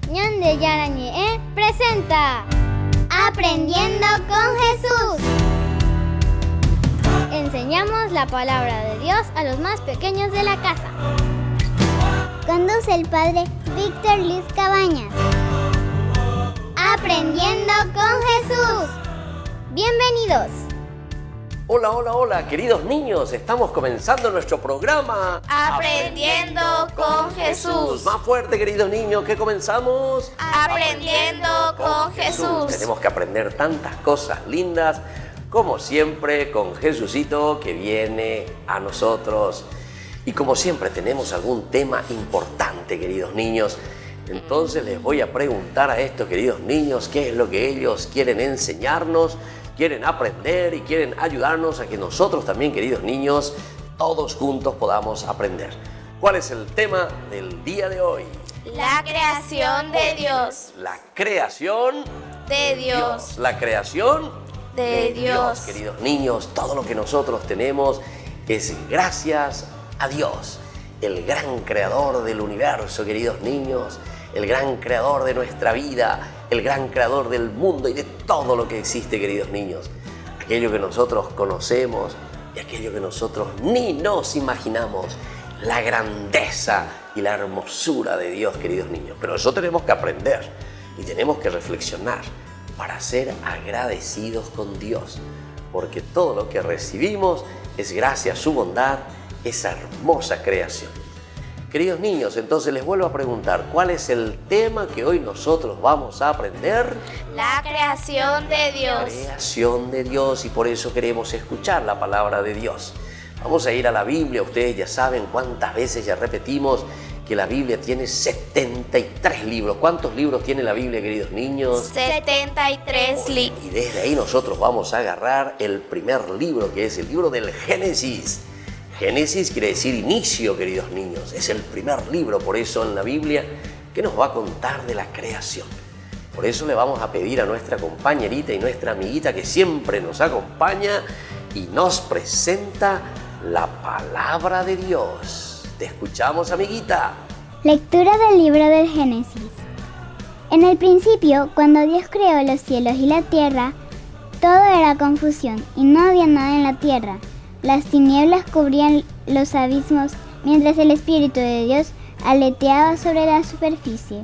Ñande Yarañe presenta Aprendiendo con Jesús. Enseñamos la palabra de Dios a los más pequeños de la casa. Conduce el padre Víctor Luis Cabañas. Aprendiendo con Jesús. Bienvenidos. Hola, queridos niños, estamos comenzando nuestro programa Aprendiendo con Jesús. Más fuerte, queridos niños, que comenzamos Aprendiendo con Jesús. Tenemos que aprender tantas cosas lindas, como siempre, con Jesucito que viene a nosotros. Y como siempre tenemos algún tema importante, queridos niños. Entonces les voy a preguntar a estos queridos niños qué es lo que ellos quieren enseñarnos, quieren aprender y quieren ayudarnos a que nosotros también, queridos niños, todos juntos podamos aprender. ¿Cuál es el tema del día de hoy? La creación de Dios. La creación de Dios. La creación de Dios. Queridos niños, todo lo que nosotros tenemos es gracias a Dios, el gran creador del universo, queridos niños, el gran creador de nuestra vida, el gran creador del mundo y de todo lo que existe, queridos niños. Aquello que nosotros conocemos y aquello que nosotros ni nos imaginamos, la grandeza y la hermosura de Dios, queridos niños. Pero eso tenemos que aprender y tenemos que reflexionar para ser agradecidos con Dios, porque todo lo que recibimos es gracias a su bondad, esa hermosa creación. Queridos niños, entonces les vuelvo a preguntar, ¿cuál es el tema que hoy nosotros vamos a aprender? La creación de Dios. La creación de Dios, y por eso queremos escuchar la palabra de Dios. Vamos a ir a la Biblia. Ustedes ya saben cuántas veces ya repetimos que la Biblia tiene 73 libros. ¿Cuántos libros tiene la Biblia, queridos niños? 73 libros. Y desde ahí nosotros vamos a agarrar el primer libro, que es el libro del Génesis. Génesis quiere decir inicio, queridos niños. Es el primer libro, por eso, en la Biblia, que nos va a contar de la creación. Por eso le vamos a pedir a nuestra compañerita y nuestra amiguita que siempre nos acompaña y nos presenta la palabra de Dios. Te escuchamos, amiguita. Lectura del libro del Génesis. En el principio, cuando Dios creó los cielos y la tierra, todo era confusión y no había nada en la tierra. Las tinieblas cubrían los abismos, mientras el Espíritu de Dios aleteaba sobre la superficie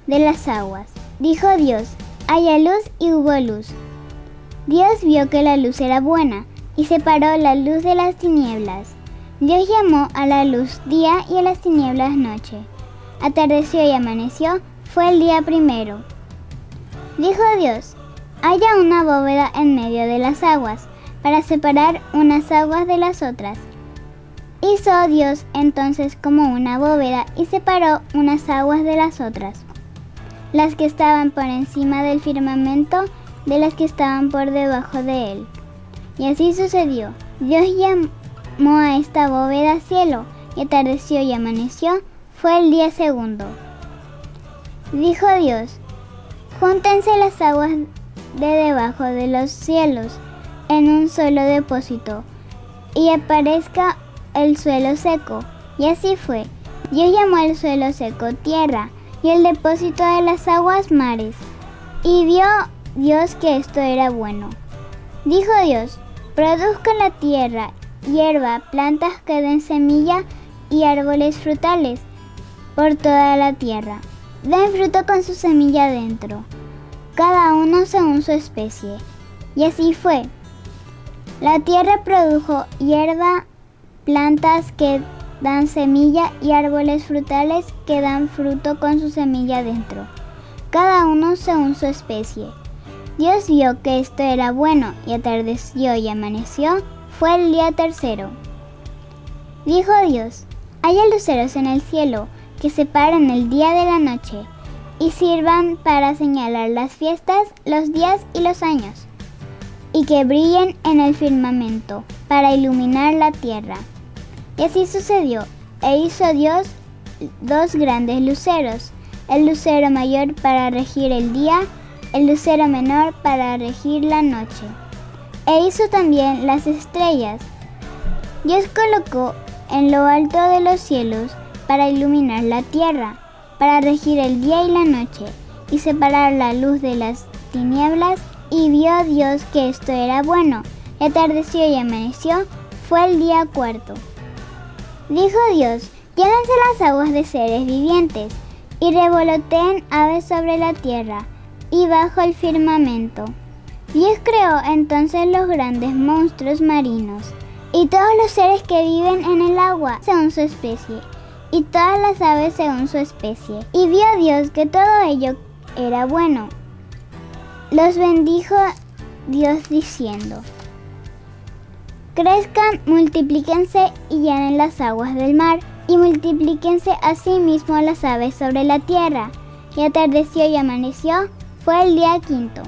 de las aguas. Dijo Dios: haya luz, y hubo luz. Dios vio que la luz era buena, y separó la luz de las tinieblas. Dios llamó a la luz día y a las tinieblas noche. Atardeció y amaneció, fue el día primero. Dijo Dios: haya una bóveda en medio de las aguas, para separar unas aguas de las otras. Hizo Dios entonces como una bóveda y separó unas aguas de las otras, las que estaban por encima del firmamento de las que estaban por debajo de él. Y así sucedió. Dios llamó a esta bóveda cielo, y atardeció y amaneció, fue el día segundo. Dijo Dios: júntense las aguas de debajo de los cielos en un solo depósito, y aparezca el suelo seco. Y así fue. Dios llamó al suelo seco tierra, y el depósito de las aguas mares. Y vio Dios que esto era bueno. Dijo Dios: produzca la tierra hierba, plantas que den semilla y árboles frutales por toda la tierra. Den fruto con su semilla dentro, cada uno según su especie. Y así fue. La tierra produjo hierba, plantas que dan semilla y árboles frutales que dan fruto con su semilla dentro, cada uno según su especie. Dios vio que esto era bueno, y atardeció y amaneció, fue el día tercero. Dijo Dios: haya luceros en el cielo, que separen el día de la noche, y sirvan para señalar las fiestas, los días y los años, y que brillen en el firmamento, para iluminar la tierra. Y así sucedió, e hizo Dios 2 grandes luceros, el lucero mayor para regir el día, el lucero menor para regir la noche. E hizo también las estrellas. Dios colocó en lo alto de los cielos para iluminar la tierra, para regir el día y la noche, y separar la luz de las tinieblas, y vio Dios que esto era bueno. Y atardeció y amaneció, fue el día cuarto. Dijo Dios: llénense las aguas de seres vivientes, y revoloteen aves sobre la tierra, y bajo el firmamento. Dios creó entonces los grandes monstruos marinos, y todos los seres que viven en el agua según su especie, y todas las aves según su especie. Y vio Dios que todo ello era bueno. Los bendijo Dios diciendo: crezcan, multiplíquense y llenen las aguas del mar, y multiplíquense asimismo las aves sobre la tierra. Y atardeció y amaneció, fue el día quinto.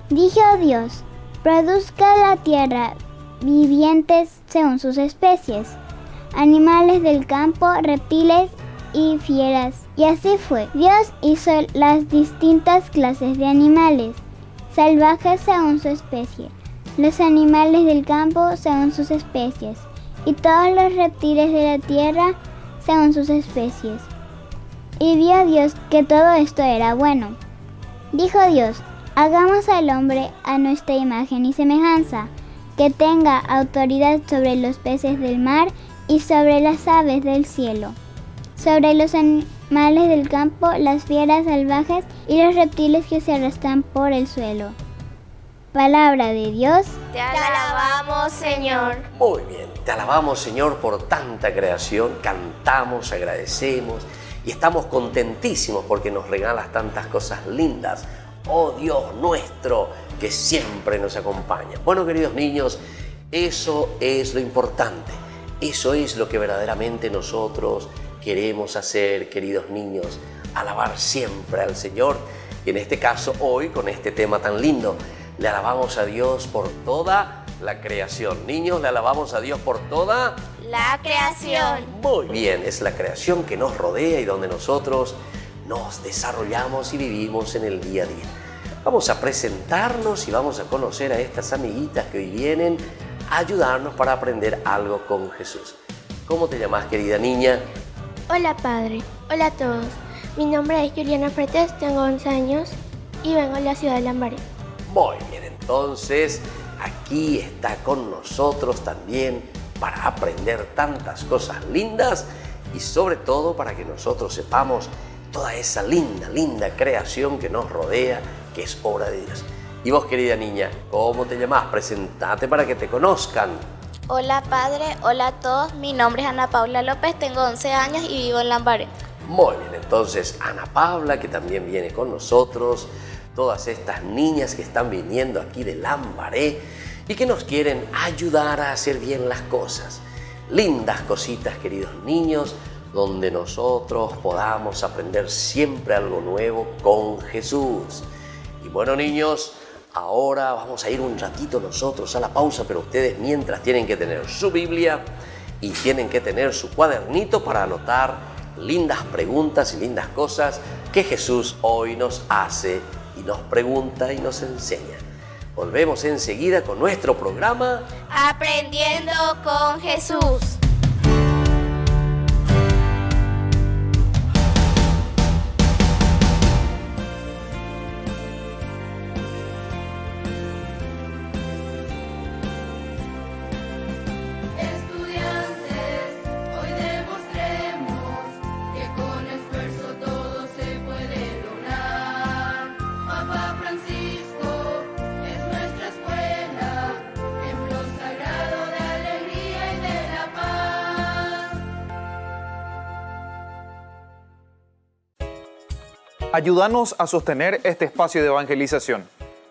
Dijo Dios: produzca la tierra vivientes según sus especies, animales del campo, reptiles y fieras. Y así fue. Dios hizo las distintas clases de animales, salvajes según su especie, los animales del campo según sus especies, y todos los reptiles de la tierra según sus especies. Y vio Dios que todo esto era bueno. Dijo Dios: hagamos al hombre a nuestra imagen y semejanza, que tenga autoridad sobre los peces del mar y sobre las aves del cielo, sobre los animales del campo, las fieras salvajes y los reptiles que se arrastran por el suelo. Palabra de Dios. Te alabamos, Señor. Muy bien, te alabamos, Señor, por tanta creación. Cantamos, agradecemos y estamos contentísimos porque nos regalas tantas cosas lindas. Oh Dios nuestro, que siempre nos acompaña. Bueno, queridos niños, eso es lo importante. Eso es lo que verdaderamente nosotros queremos hacer, queridos niños. Alabar siempre al Señor. Y en este caso, hoy, con este tema tan lindo, le alabamos a Dios por toda la creación. Niños, le alabamos a Dios por toda la creación. Muy bien, es la creación que nos rodea y donde nosotros nos desarrollamos y vivimos en el día a día. Vamos a presentarnos y vamos a conocer a estas amiguitas que hoy vienen a ayudarnos para aprender algo con Jesús. ¿Cómo te llamas, querida niña? Hola, padre. Hola a todos. Mi nombre es Juliana Fretes, tengo 11 años y vengo de la ciudad de Lambaré. Muy bien, entonces aquí está con nosotros también para aprender tantas cosas lindas y sobre todo para que nosotros sepamos toda esa linda creación que nos rodea, que es obra de Dios. Y vos, querida niña, ¿cómo te llamás? Presentate para que te conozcan. Hola, padre. Hola a todos. Mi nombre es Ana Paula López, tengo 11 años y vivo en Lambaré. Muy bien, entonces Ana Paula, que también viene con nosotros, todas estas niñas que están viniendo aquí de Lambaré y que nos quieren ayudar a hacer bien las cosas. Lindas cositas, queridos niños, donde nosotros podamos aprender siempre algo nuevo con Jesús. Y bueno, niños, ahora vamos a ir un ratito nosotros a la pausa, pero ustedes mientras tienen que tener su Biblia y tienen que tener su cuadernito para anotar lindas preguntas y lindas cosas que Jesús hoy nos hace y nos pregunta y nos enseña. Volvemos enseguida con nuestro programa Aprendiendo con Jesús. Ayúdanos a sostener este espacio de evangelización.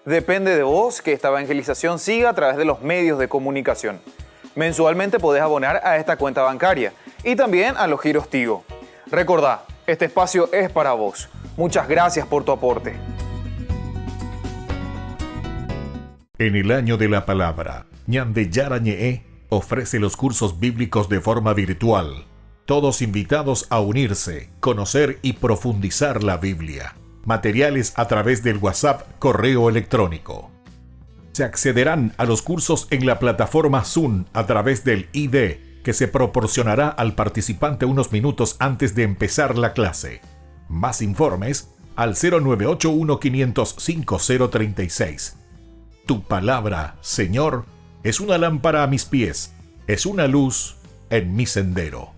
Depende de vos que esta evangelización siga a través de los medios de comunicación. Mensualmente podés abonar a esta cuenta bancaria y también a los giros Tigo. Recordá, este espacio es para vos. Muchas gracias por tu aporte. En el año de la palabra, Ñande Yarañe ofrece los cursos bíblicos de forma virtual. Todos invitados a unirse, conocer y profundizar la Biblia. Materiales a través del WhatsApp, correo electrónico. Se accederán a los cursos en la plataforma Zoom a través del ID, que se proporcionará al participante unos minutos antes de empezar la clase. Más informes al 0981-505-036. Tu palabra, Señor, es una lámpara a mis pies, es una luz en mi sendero.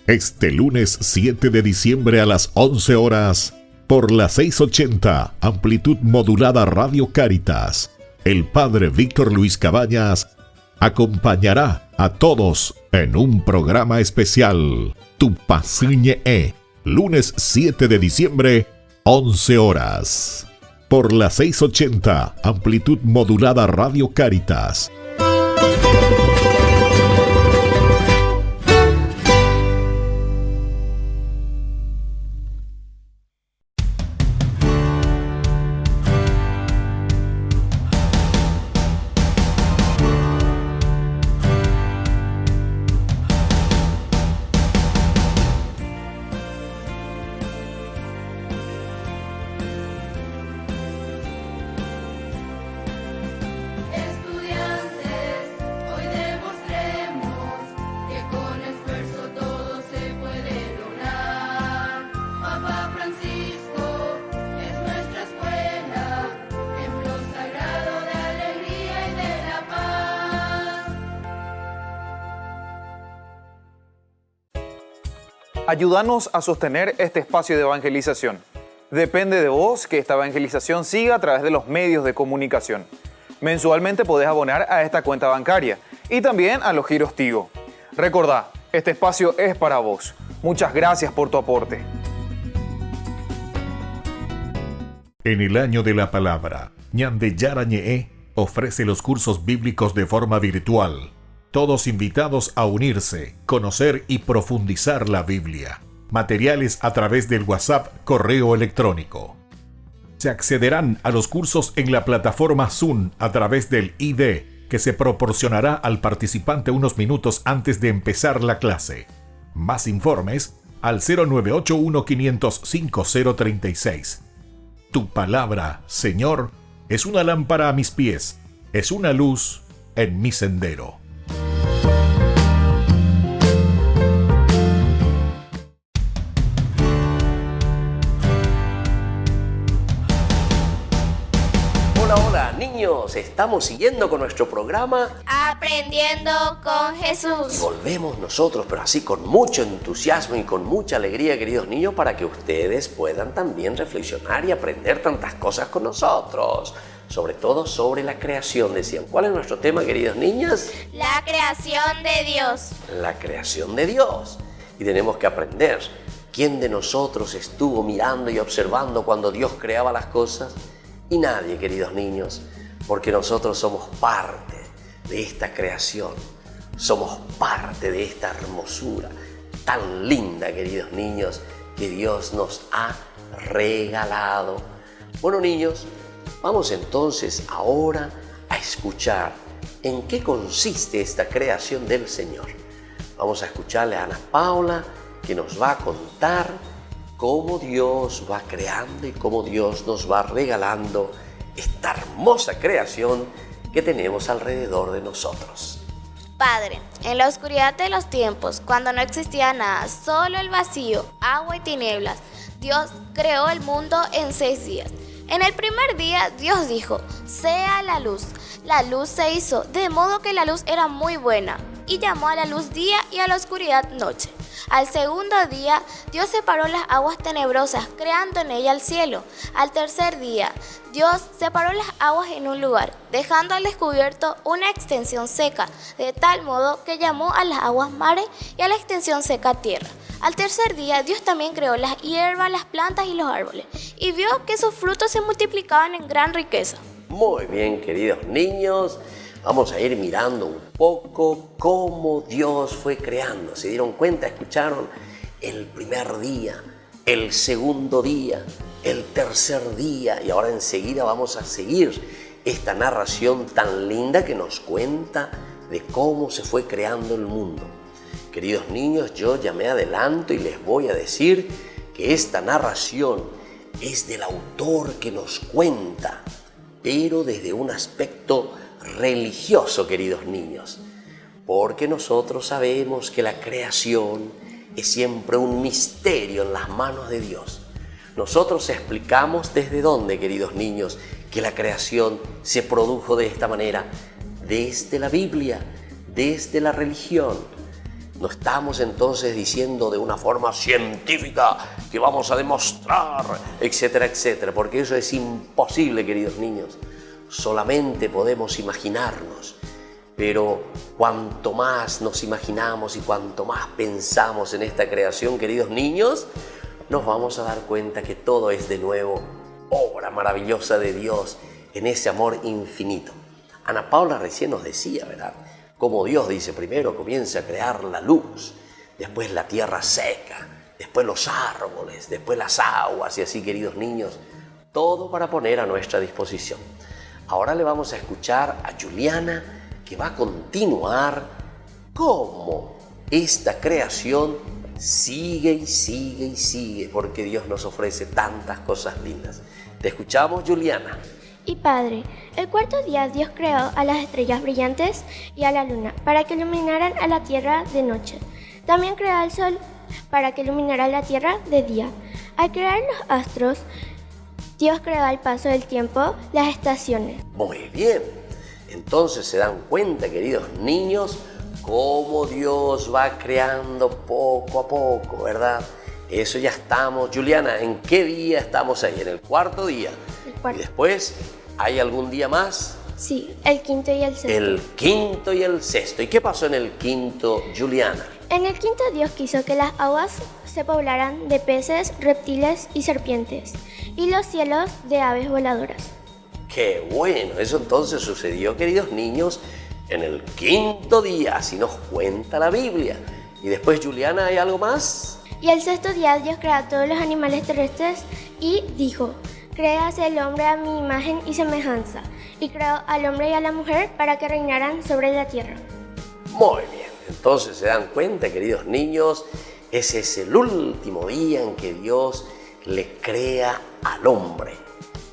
Este lunes 7 de diciembre a las 11 horas, por la 680, amplitud modulada Radio Cáritas, el Padre Víctor Luis Cabañas acompañará a todos en un programa especial, Tu Pasiñe E, lunes 7 de diciembre, 11 horas. Por la 680, amplitud modulada Radio Cáritas. Ayúdanos a sostener este espacio de evangelización. Depende de vos que esta evangelización siga a través de los medios de comunicación. Mensualmente podés abonar a esta cuenta bancaria y también a los giros Tigo. Recordá, este espacio es para vos. Muchas gracias por tu aporte. En el año de la palabra, Ñande Yarañe ofrece los cursos bíblicos de forma virtual. Todos invitados a unirse, conocer y profundizar la Biblia. Materiales a través del WhatsApp, correo electrónico. Se accederán a los cursos en la plataforma Zoom a través del ID, que se proporcionará al participante unos minutos antes de empezar la clase. Más informes al 0981-505-036. Tu palabra, Señor, es una lámpara a mis pies, es una luz en mi sendero. Hola niños, estamos siguiendo con nuestro programa Aprendiendo con y Jesús. volvemos nosotros, pero así con mucho entusiasmo y con mucha alegría, queridos niños, para que ustedes puedan también reflexionar y aprender tantas cosas con nosotros. Sobre todo sobre la creación, decían. ¿Cuál es nuestro tema, queridos niños? La creación de Dios. La creación de Dios. Y tenemos que aprender. ¿Quién de nosotros estuvo mirando y observando cuando Dios creaba las cosas? Y nadie, queridos niños, porque nosotros somos parte de esta creación. Somos parte de esta hermosura tan linda, queridos niños, que Dios nos ha regalado. Bueno, niños, vamos entonces ahora a escuchar en qué consiste esta creación del Señor. Vamos a escucharle a Ana Paula, que nos va a contar cómo Dios va creando y cómo Dios nos va regalando esta hermosa creación que tenemos alrededor de nosotros. Padre, en la oscuridad de los tiempos, cuando no existía nada, solo el vacío, agua y tinieblas, Dios creó el mundo en 6 días. En el primer día, Dios dijo, sea la luz. La luz se hizo, de modo que la luz era muy buena, y llamó a la luz día y a la oscuridad noche. Al segundo día, Dios separó las aguas tenebrosas, creando en ella el cielo. Al tercer día, Dios separó las aguas en un lugar, dejando al descubierto una extensión seca, de tal modo que llamó a las aguas mares y a la extensión seca tierra. Al tercer día, Dios también creó las hierbas, las plantas y los árboles, y vio que sus frutos se multiplicaban en gran riqueza. Muy bien, queridos niños, vamos a ir mirando un poco cómo Dios fue creando. ¿Se dieron cuenta? ¿Escucharon? El primer día, el segundo día, el tercer día, y ahora enseguida vamos a seguir esta narración tan linda que nos cuenta de cómo se fue creando el mundo. Queridos niños, yo ya me adelanto y les voy a decir que esta narración es del autor que nos cuenta, pero desde un aspecto religioso, queridos niños. porque nosotros sabemos que la creación es siempre un misterio en las manos de Dios. Nosotros explicamos desde dónde, queridos niños, que la creación se produjo de esta manera, desde la Biblia, desde la religión. No estamos entonces diciendo de una forma científica que vamos a demostrar, etcétera, etcétera, porque eso es imposible, queridos niños. Solamente podemos imaginarnos, pero cuanto más nos imaginamos y cuanto más pensamos en esta creación, queridos niños, nos vamos a dar cuenta que todo es de nuevo obra maravillosa de Dios en ese amor infinito. Ana Paula recién nos decía, ¿verdad?, cómo Dios dice, primero comienza a crear la luz, después la tierra seca, después los árboles, después las aguas y así, queridos niños, todo para poner a nuestra disposición. Ahora le vamos a escuchar a Juliana, que va a continuar cómo esta creación sigue y sigue y sigue, porque Dios nos ofrece tantas cosas lindas. Te escuchamos, Juliana. Y Padre, el cuarto día Dios creó a las estrellas brillantes y a la luna para que iluminaran a la tierra de noche. También creó al sol para que iluminara la tierra de día. Al crear los astros, Dios creó al paso del tiempo las estaciones. Muy bien. Entonces se dan cuenta, queridos niños, cómo Dios va creando poco a poco, ¿verdad? Eso ya estamos. Juliana, ¿en qué día estamos ahí? En el cuarto día. El cuarto. Y después, ¿hay algún día más? Sí, el quinto y el sexto. El quinto y el sexto. ¿Y qué pasó en el quinto, Juliana? En el quinto Dios quiso que las aguas se poblaran de peces, reptiles y serpientes, y los cielos de aves voladoras. ¡Qué bueno! Eso entonces sucedió, queridos niños, en el quinto día, así nos cuenta la Biblia. Y después, Juliana, ¿hay algo más? Y el sexto día Dios creó a todos los animales terrestres y dijo: créase el hombre a mi imagen y semejanza, y creó al hombre y a la mujer para que reinaran sobre la tierra. Muy bien, entonces se dan cuenta, queridos niños, ese es el último día en que Dios le crea al hombre.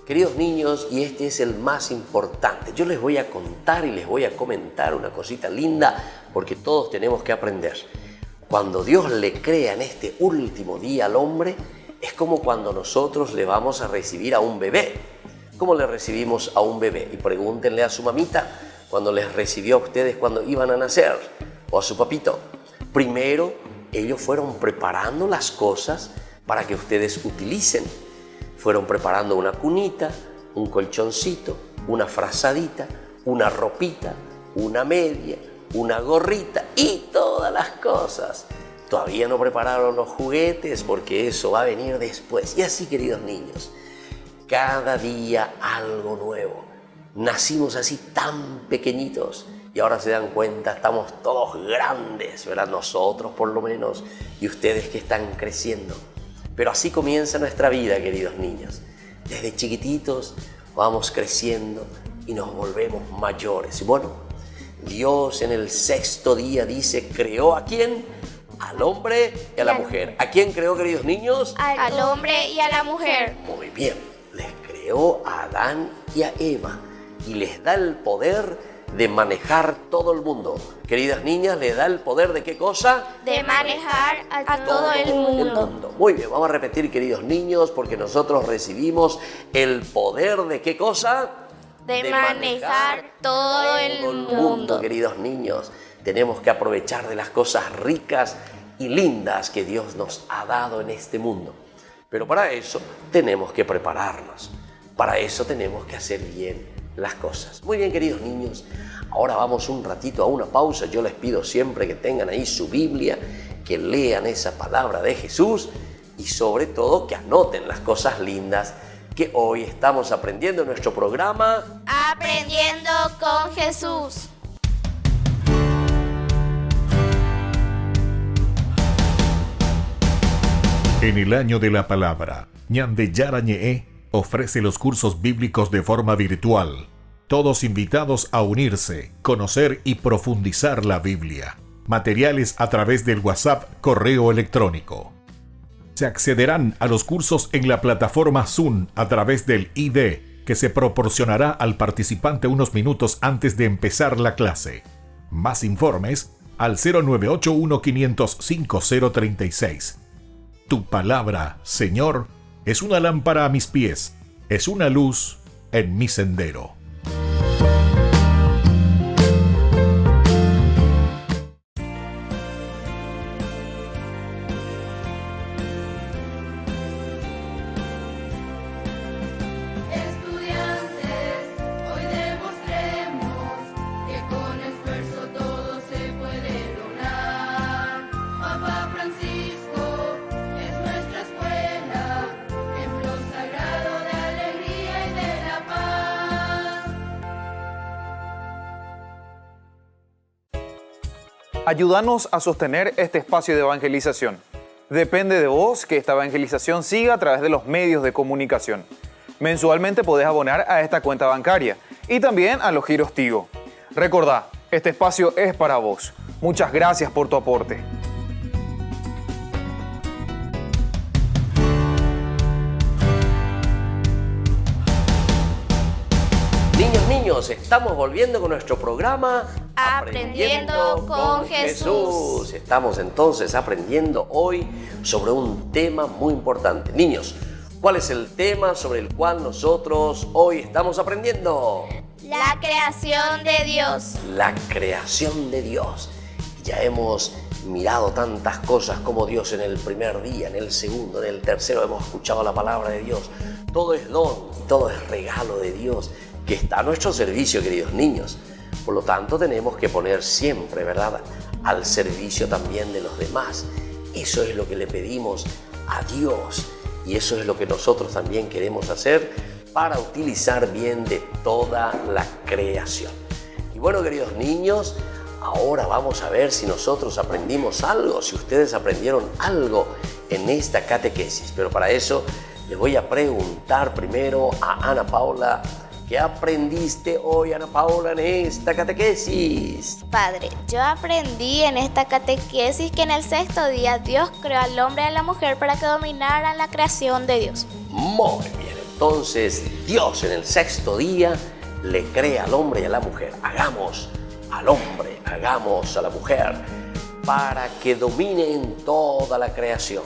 Queridos niños, y este es el más importante, yo les voy a contar y les voy a comentar una cosita linda, porque todos tenemos que aprender. Cuando Dios le crea en este último día al hombre, es como cuando nosotros le vamos a recibir a un bebé. ¿Cómo le recibimos a un bebé? Y pregúntenle a su mamita cuando les recibió a ustedes cuando iban a nacer, o a su papito. Primero, ellos fueron preparando las cosas para que ustedes utilicen. Fueron preparando una cunita, un colchoncito, una frazadita, una ropita, una media, una gorrita y todas las cosas. Todavía no prepararon los juguetes porque eso va a venir después. Y así, queridos niños, cada día algo nuevo. Nacimos así tan pequeñitos y ahora se dan cuenta, estamos todos grandes, ¿verdad? Nosotros por lo menos y ustedes que están creciendo. Pero así comienza nuestra vida, queridos niños. Desde chiquititos vamos creciendo y nos volvemos mayores. Y bueno, Dios en el sexto día dice, ¿creó a quién? Al hombre y a la mujer. ¿A quién creó, queridos niños? Al hombre y a la mujer. Muy bien, les creó a Adán y a Eva y les da el poder de manejar todo el mundo. Queridas niñas, ¿les da el poder de qué cosa? De manejar a todo el mundo. Muy bien, vamos a repetir, queridos niños, porque nosotros recibimos el poder de qué cosa? De manejar todo el mundo. Queridos niños, tenemos que aprovechar de las cosas ricas y lindas que Dios nos ha dado en este mundo. Pero para eso tenemos que prepararnos. Para eso tenemos que hacer bien las cosas. Muy bien, queridos niños, ahora vamos un ratito a una pausa. Yo les pido siempre que tengan ahí su Biblia, que lean esa palabra de Jesús y sobre todo que anoten las cosas lindas que hoy estamos aprendiendo en nuestro programa Aprendiendo con Jesús. En el año de la palabra, Ñande Yarañe ofrece los cursos bíblicos de forma virtual. Todos invitados a unirse, conocer y profundizar la Biblia. Materiales a través del WhatsApp, correo electrónico. Se accederán a los cursos en la plataforma Zoom a través del ID, que se proporcionará al participante unos minutos antes de empezar la clase. Más informes al 0981-505-036. Tu palabra, Señor, es una lámpara a mis pies, es una luz en mi sendero. Ayúdanos a sostener este espacio de evangelización. Depende de vos que esta evangelización siga a través de los medios de comunicación. Mensualmente podés abonar a esta cuenta bancaria y también a los giros Tigo. Recordá, este espacio es para vos. Muchas gracias por tu aporte. Niños, estamos volviendo con nuestro programa Aprendiendo con Jesús. Estamos entonces aprendiendo hoy sobre un tema muy importante. Niños, ¿cuál es el tema sobre el cual nosotros hoy estamos aprendiendo? La creación de Dios. La creación de Dios. Ya hemos mirado tantas cosas como Dios en el primer día, en el segundo, en el tercero. Hemos escuchado la palabra de Dios. Todo es don y todo es regalo de Dios que está a nuestro servicio, queridos niños. Por lo tanto, tenemos que poner siempre, ¿verdad?, al servicio también de los demás. Eso es lo que le pedimos a Dios y eso es lo que nosotros también queremos hacer para utilizar bien de toda la creación. Y bueno, queridos niños, ahora vamos a ver si nosotros aprendimos algo, si ustedes aprendieron algo en esta catequesis. Pero para eso les voy a preguntar primero a Ana Paula. ¿Qué aprendiste hoy, Ana Paula, en esta catequesis? Padre, yo aprendí en esta catequesis que en el sexto día Dios creó al hombre y a la mujer para que dominaran la creación de Dios. Muy bien, entonces Dios en el sexto día le crea al hombre y a la mujer. Hagamos al hombre, hagamos a la mujer para que dominen toda la creación.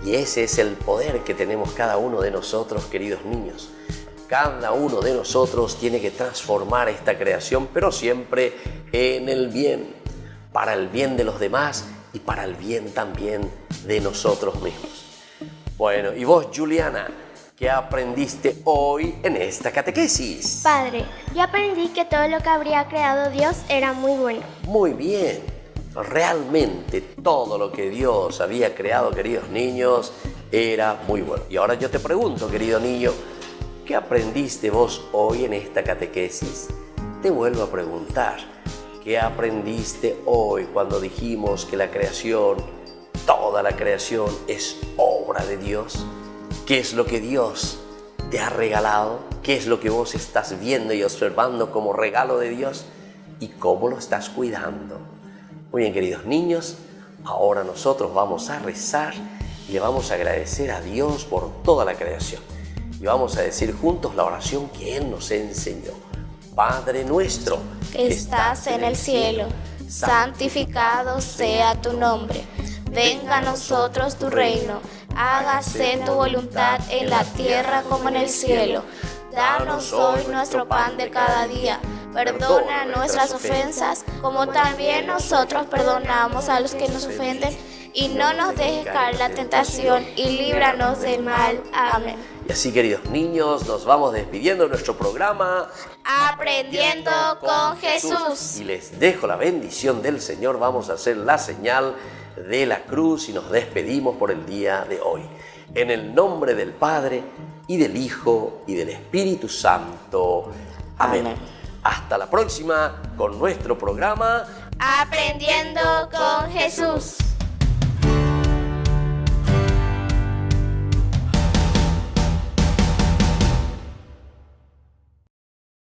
Y ese es el poder que tenemos cada uno de nosotros, queridos niños. Cada uno de nosotros tiene que transformar esta creación, pero siempre en el bien, para el bien de los demás y para el bien también de nosotros mismos. Bueno, y vos, Juliana, ¿qué aprendiste hoy en esta catequesis? Padre, yo aprendí que todo lo que habría creado Dios era muy bueno. Muy bien, realmente todo lo que Dios había creado, queridos niños, era muy bueno. Y ahora yo te pregunto, querido niño, ¿qué aprendiste vos hoy en esta catequesis? Te vuelvo a preguntar, ¿qué aprendiste hoy cuando dijimos que la creación, toda la creación es obra de Dios? ¿Qué es lo que Dios te ha regalado? ¿Qué es lo que vos estás viendo y observando como regalo de Dios? ¿Y cómo lo estás cuidando? Muy bien, queridos niños, ahora nosotros vamos a rezar y le vamos a agradecer a Dios por toda la creación. Y vamos a decir juntos la oración que Él nos enseñó. Padre nuestro, que estás en el cielo, santificado sea tu nombre. Venga a nosotros tu reino. Hágase tu voluntad en la tierra como en el cielo. Danos hoy nuestro pan de cada día. Perdona nuestras ofensas, como también nosotros perdonamos a los que nos ofenden. Y no nos dejes caer en la tentación y líbranos del mal. Amén. Y así, queridos niños, nos vamos despidiendo de nuestro programa Aprendiendo con Jesús. Y les dejo la bendición del Señor. Vamos a hacer la señal de la cruz y nos despedimos por el día de hoy. En el nombre del Padre, y del Hijo, y del Espíritu Santo. Amén. Amén. Hasta la próxima con nuestro programa Aprendiendo con Jesús.